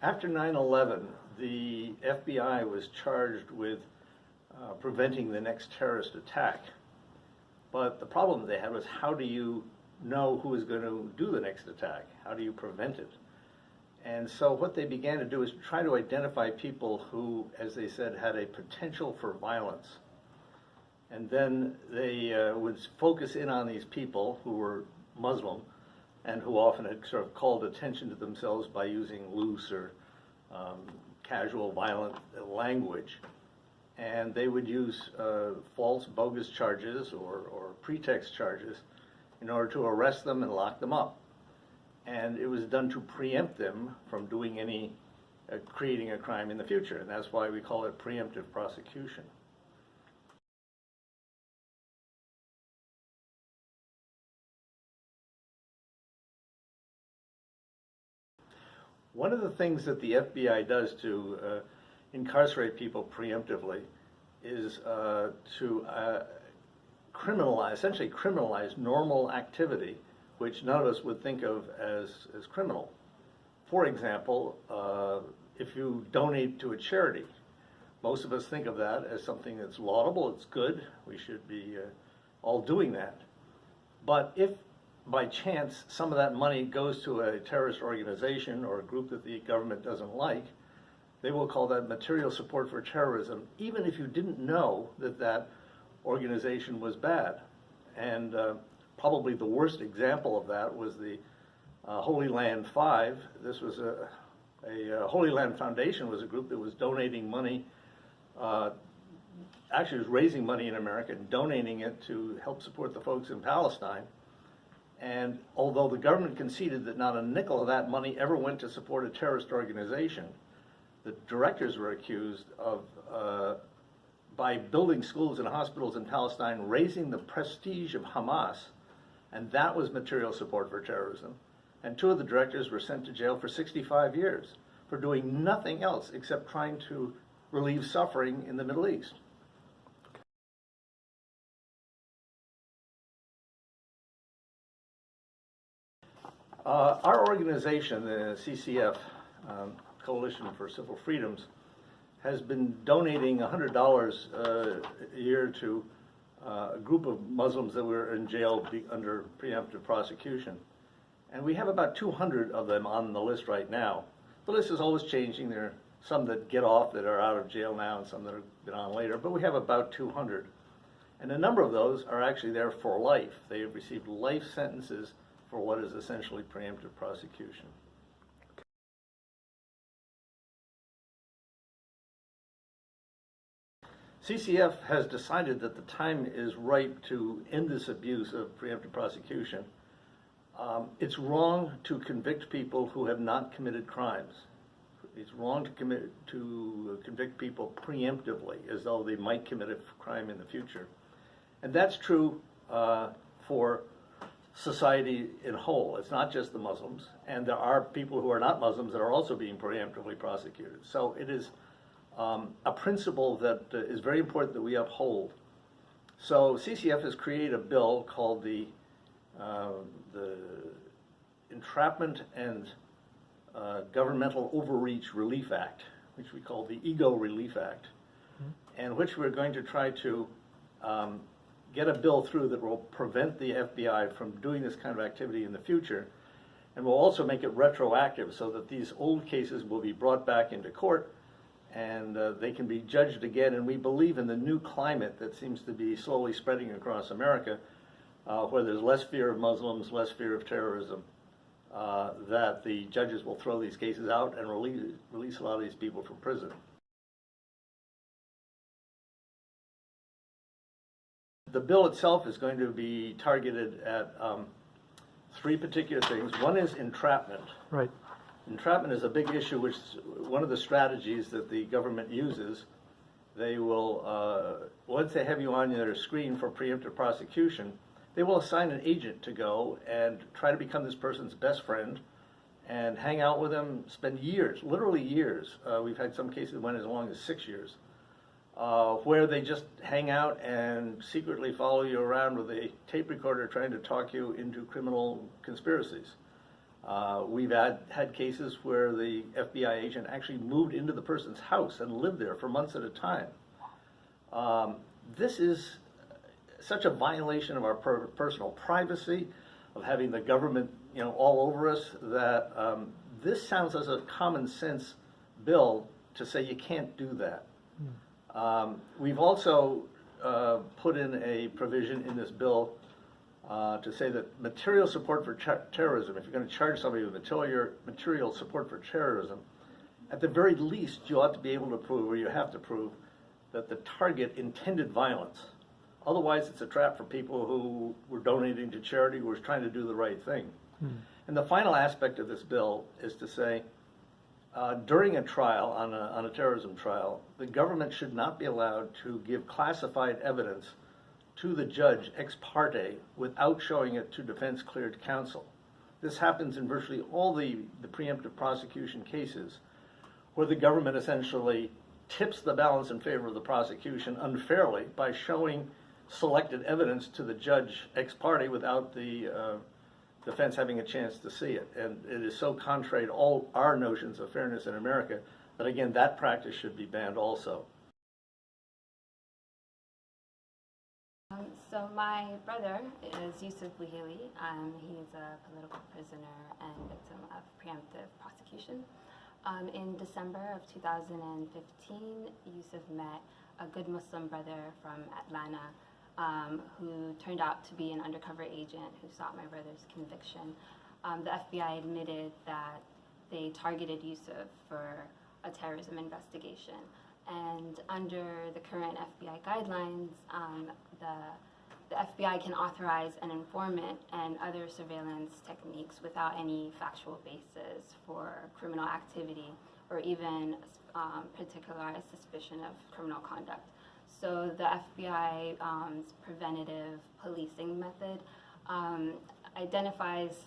After 9/11, the FBI was charged with preventing the next terrorist attack. But the problem they had was, how do you know who is going to do the next attack? How do you prevent it? And so what they began to do is try to identify people who, as they said, had a potential for violence. And then they would focus in on these people who were Muslim and who often had sort of called attention to themselves by using loose or casual violent language. And they would use false, bogus charges or pretext charges in order to arrest them and lock them up. And it was done to preempt them from doing any, creating a crime in the future. And that's why we call it preemptive prosecution. One of the things that the FBI does to incarcerate people preemptively is to essentially criminalize normal activity, which none of us would think of as criminal. For example, if you donate to a charity, most of us think of that as something that's laudable, it's good, we should be all doing that. But if by chance some of that money goes to a terrorist organization or a group that the government doesn't like, they will call that material support for terrorism, even if you didn't know that that organization was bad. And probably the worst example of that was the Holy Land 5. This was a Holy Land Foundation was a group that was donating money, actually was raising money in America and donating it to help support the folks in Palestine. And although the government conceded that not a nickel of that money ever went to support a terrorist organization, the directors were accused of, by building schools and hospitals in Palestine, raising the prestige of Hamas, and that was material support for terrorism. And two of the directors were sent to jail for 65 years for doing nothing else except trying to relieve suffering in the Middle East. Our organization, the CCF, Coalition for Civil Freedoms, has been donating $100 a year to a group of Muslims that were in jail under preemptive prosecution. And we have about 200 of them on the list right now. The list is always changing. There are some that get off that are out of jail now and some that have been on later, but we have about 200. And a number of those are actually there for life. They have received life sentences for what is essentially preemptive prosecution. CCF has decided that the time is ripe to end this abuse of preemptive prosecution. It's wrong to convict people who have not committed crimes. It's wrong to convict people preemptively, as though they might commit a crime in the future. And that's true for society in whole. It's not just the Muslims, and there are people who are not Muslims that are also being preemptively prosecuted. So it is a principle that is very important that we uphold. So CCF has created a bill called the Entrapment and Governmental Overreach Relief Act, which we call the Ego Relief Act, and which we're going to try to get a bill through that will prevent the FBI from doing this kind of activity in the future, and will also make it retroactive so that these old cases will be brought back into court and they can be judged again. And we believe in the new climate that seems to be slowly spreading across America, where there's less fear of Muslims, less fear of terrorism, that the judges will throw these cases out and release a lot of these people from prison. The bill itself is going to be targeted at three particular things. One is entrapment. Right. Entrapment is a big issue, which is one of the strategies that the government uses. They will, once they have you on their screen for preemptive prosecution, they will assign an agent to go and try to become this person's best friend and hang out with them, spend years, literally years. We've had some cases that went as long as 6 years, where they just hang out and secretly follow you around with a tape recorder trying to talk you into criminal conspiracies. We've had cases where the FBI agent actually moved into the person's house and lived there for months at a time. This is such a violation of our personal privacy, of having the government, all over us, that this sounds as a common sense bill to say you can't do that. We've also put in a provision in this bill to say that material support for terrorism, if you're going to charge somebody with material support for terrorism, at the very least you ought to be able to prove, or you have to prove, that the target intended violence. Otherwise it's a trap for people who were donating to charity, who were trying to do the right thing. And the final aspect of this bill is to say, during a trial, on a terrorism trial, the government should not be allowed to give classified evidence to the judge ex parte without showing it to defense-cleared counsel. This happens in virtually all the preemptive prosecution cases, where the government essentially tips the balance in favor of the prosecution unfairly by showing selected evidence to the judge ex parte without the defense having a chance to see it. And it is so contrary to all our notions of fairness in America that, again, that practice should be banned also. So my brother is Yusuf Buhili. He's a political prisoner and victim of preemptive prosecution. In December of 2015, Yusuf met a good Muslim brother from Atlanta who turned out to be an undercover agent who sought my brother's conviction. The FBI admitted that they targeted Yusuf for a terrorism investigation. And under the current FBI guidelines, the FBI can authorize an informant and other surveillance techniques without any factual basis for criminal activity or even particularized suspicion of criminal conduct. So the FBI's preventative policing method identifies,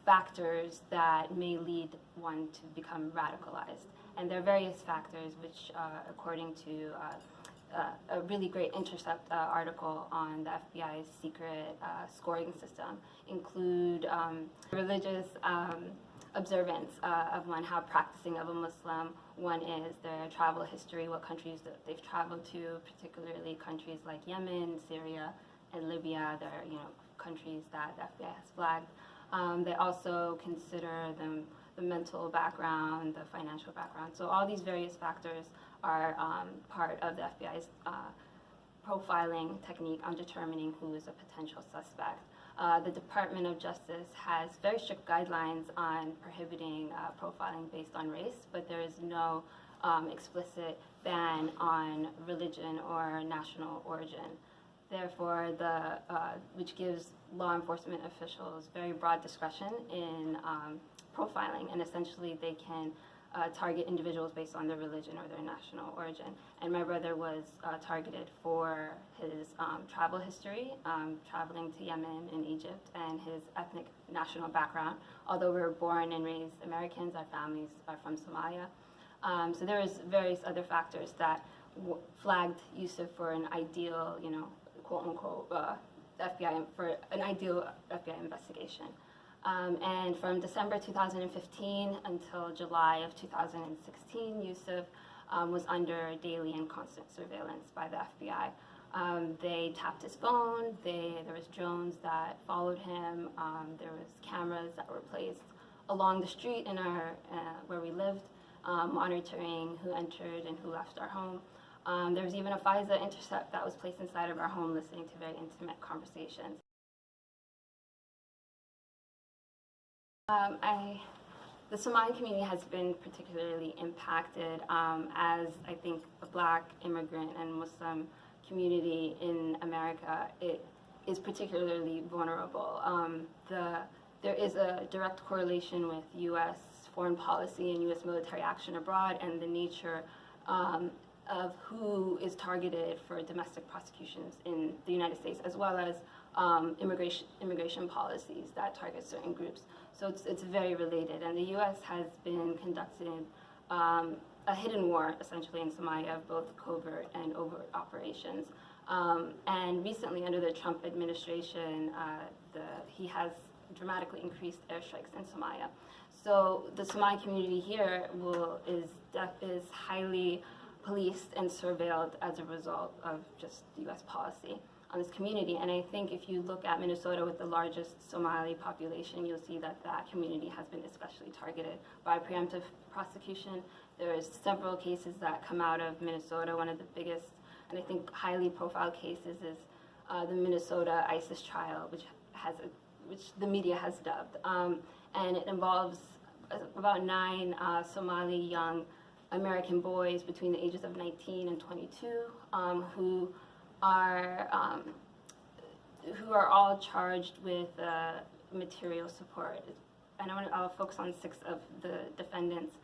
factors that may lead one to become radicalized. And there are various factors which, according to a really great Intercept article on the FBI's secret scoring system, include religious observance of one, how practicing of a Muslim one is, their travel history, what countries that they've traveled to, particularly countries like Yemen, Syria, and Libya. They're countries that the FBI has flagged. They also consider the mental background, the financial background. So all these various factors are part of the FBI's profiling technique on determining who is a potential suspect. The Department of Justice has very strict guidelines on prohibiting profiling based on race, but there is no explicit ban on religion or national origin. Therefore, which gives law enforcement officials very broad discretion in profiling, and essentially they can target individuals based on their religion or their national origin. And my brother was targeted for his travel history, traveling to Yemen and Egypt, and his ethnic national background. Although we were born and raised Americans, our families are from Somalia. So there was various other factors that flagged Yusuf for an ideal, quote unquote, FBI, for an ideal FBI investigation. And from December 2015 until July of 2016, Yusuf was under daily and constant surveillance by the FBI. They tapped his phone, there was drones that followed him, there was cameras that were placed along the street in our, where we lived, monitoring who entered and who left our home. There was even a FISA intercept that was placed inside of our home, listening to very intimate conversations. The Somali community has been particularly impacted as I think the Black immigrant and Muslim community in America is particularly vulnerable. There is a direct correlation with U.S. foreign policy and U.S. military action abroad and the nature of who is targeted for domestic prosecutions in the United States, as well as immigration policies that target certain groups. So it's very related, and the U.S. has been conducting a hidden war, essentially, in Somalia, of both covert and overt operations. And recently, under the Trump administration, he has dramatically increased airstrikes in Somalia. So the Somali community here is highly policed and surveilled as a result of just U.S. policy on this community. And I think if you look at Minnesota with the largest Somali population, you'll see that that community has been especially targeted by preemptive prosecution. There's several cases that come out of Minnesota. One of the biggest, and I think highly profiled cases is the Minnesota ISIS trial, which the media has dubbed. And it involves about 9 Somali young American boys between the ages of 19 and 22 who are all charged with material support. And I'll focus on 6 of the defendants.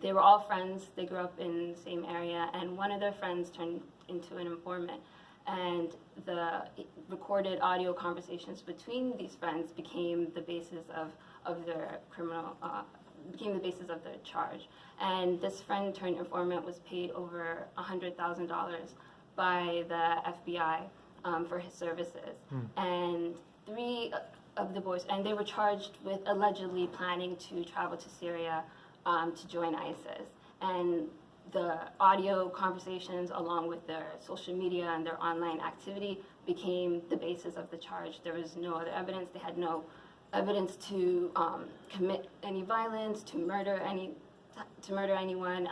They were all friends. They grew up in the same area, and one of their friends turned into an informant. And the recorded audio conversations between these friends became the basis of their criminal, became the basis of their charge. And this friend turned informant was paid over $100,000 by the FBI for his services. And 3 of the boys, and they were charged with allegedly planning to travel to Syria to join ISIS. And the audio conversations, along with their social media and their online activity, became the basis of the charge. There was no other evidence. They had no evidence to commit any violence, to murder anyone.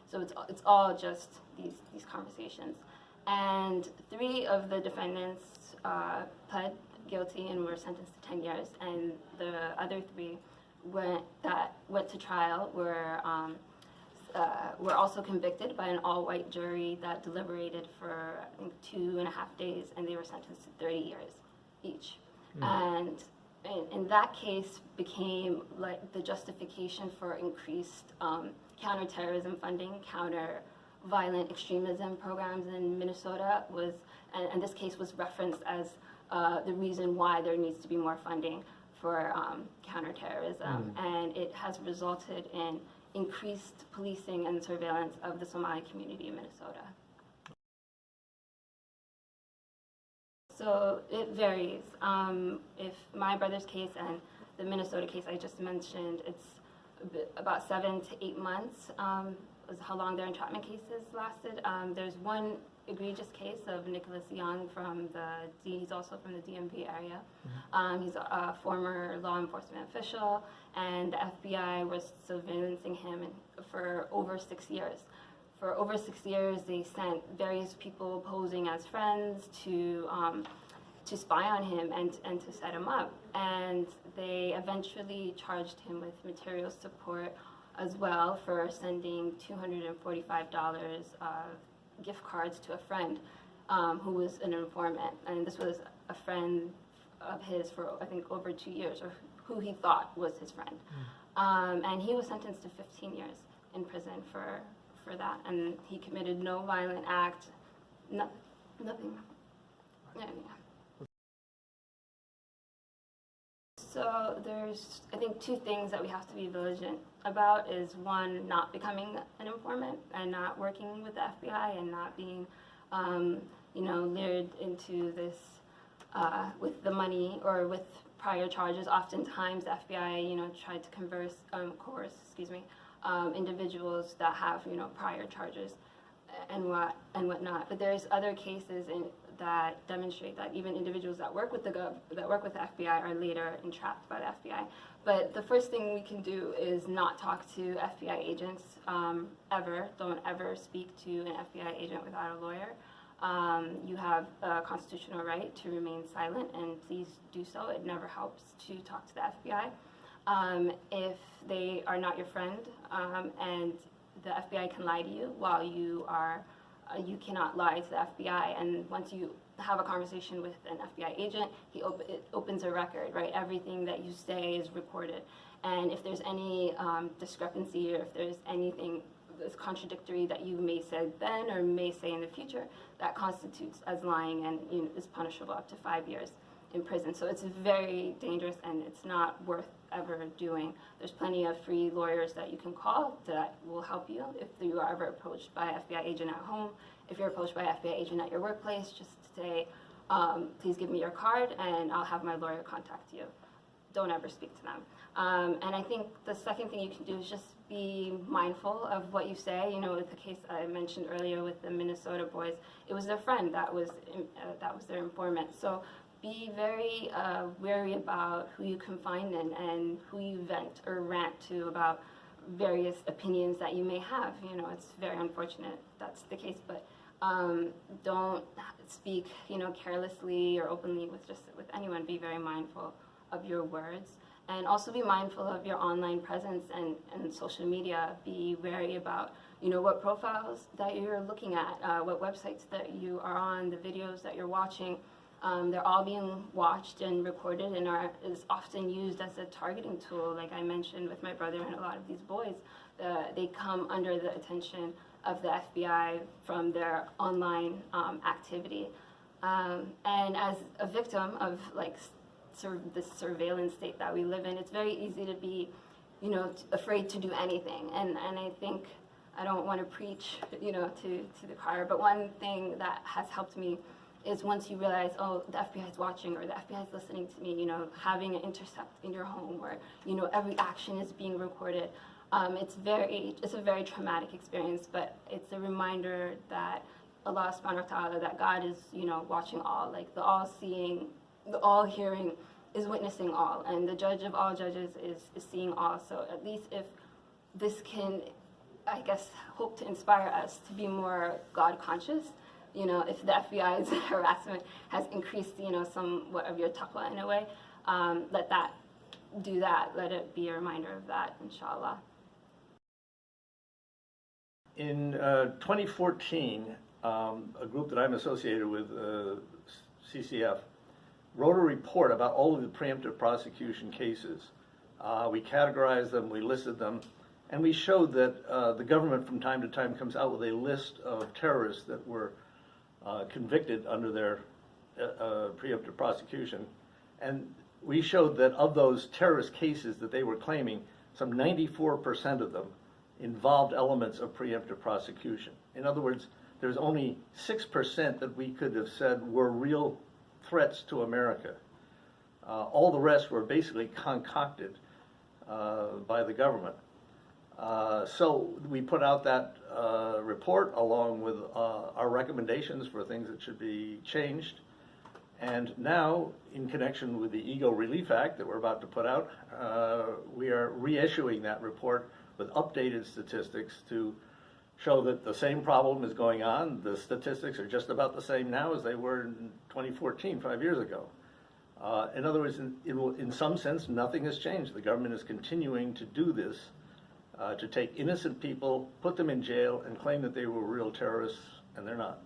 So it's all just these conversations. And 3 of the defendants pled guilty and were sentenced to 10 years, and the other 3 that went to trial were also convicted by an all-white jury that deliberated for, I think, 2.5 days, and they were sentenced to 30 years each. And that case became like the justification for increased counterterrorism funding, counter-violent extremism programs in Minnesota and this case was referenced as the reason why there needs to be more funding for counterterrorism, and it has resulted in increased policing and surveillance of the Somali community in Minnesota. So it varies. If my brother's case and the Minnesota case I just mentioned, it's about 7 to 8 months was how long their entrapment cases lasted. There's one egregious case of Nicholas Young he's also from the DMV area. He's a former law enforcement official, and the FBI was surveillancing him for over 6 years. For over 6 years, they sent various people posing as friends to spy on him and to set him up. And they eventually charged him with material support as well for sending $245 gift cards to a friend who was an informant. And this was a friend of his for, I think, over 2 years, or who he thought was his friend. And he was sentenced to 15 years in prison for that. And he committed no violent act, nothing. Yeah. So there's, I think, 2 things that we have to be vigilant about is, 1, not becoming an informant and not working with the FBI and not being, lured into this with the money or with prior charges. Oftentimes, the FBI, tried to coerce individuals that have, prior charges and whatnot. But there's other cases that demonstrate that even individuals that work with the FBI are later entrapped by the FBI. But the first thing we can do is not talk to FBI agents ever. Don't ever speak to an FBI agent without a lawyer. You have a constitutional right to remain silent, and please do so. It never helps to talk to the FBI. If they are not your friend, and the FBI can lie to you while you you cannot lie to the FBI. And once you have a conversation with an FBI agent, it opens a record, right? Everything that you say is recorded. And if there's any discrepancy, or if there's anything that's contradictory that you may say then or may say in the future, that constitutes as lying and is punishable up to 5 years in prison. So it's very dangerous, and it's not worth ever doing. There's plenty of free lawyers that you can call that will help you if you are ever approached by an FBI agent at home. If you're approached by an FBI agent at your workplace, just say, please give me your card and I'll have my lawyer contact you. don't ever speak to them. And I think the second thing you can do is just be mindful of what you say. You know, with the case I mentioned earlier with the Minnesota boys, it was their friend that was their informant. So be very wary about who you confide in and who you vent or rant to about various opinions that you may have. You know, it's very unfortunate that's the case, but don't speak, you know, carelessly or openly with anyone. Be very mindful of your words, and also be mindful of your online presence and social media. Be wary about, you know, what profiles that you're looking at, what websites that you are on, the videos that you're watching. They're all being watched and recorded and is often used as a targeting tool. Like I mentioned with my brother and a lot of these boys, they come under the attention of the FBI from their online activity. And as a victim of like this surveillance state that we live in, it's very easy to be, you know, afraid to do anything. And I think, I don't want to preach, you know, to the choir, but one thing that has helped me is once you realize, oh, the FBI is watching or the FBI is listening to me, you know, having an intercept in your home where, you know, every action is being recorded. It's a very traumatic experience, but it's a reminder that Allah subhanahu wa ta'ala, that God is, you know, watching all, like the all-seeing, the all-hearing is witnessing all, and the judge of all judges is seeing all. So at least if this can, I guess, hope to inspire us to be more God-conscious, you know, if the FBI's harassment has increased, you know, somewhat of your taqwa in a way, let it be a reminder of that, inshallah. In 2014, a group that I'm associated with, CCF, wrote a report about all of the preemptive prosecution cases. We categorized them, we listed them, and we showed that the government from time to time comes out with a list of terrorists that were convicted under their preemptive prosecution. And we showed that of those terrorist cases that they were claiming, some 94% of them involved elements of preemptive prosecution. In other words, there's only 6% that we could have said were real threats to America. All the rest were basically concocted by the government. So we put out that report along with our recommendations for things that should be changed. And now, in connection with the Ego Relief Act that we're about to put out, we are reissuing that report with updated statistics to show that the same problem is going on. The statistics are just about the same now as they were in 2014, 5 years ago. In other words, in some sense, nothing has changed. The government is continuing to do this, to take innocent people, put them in jail, and claim that they were real terrorists, and they're not.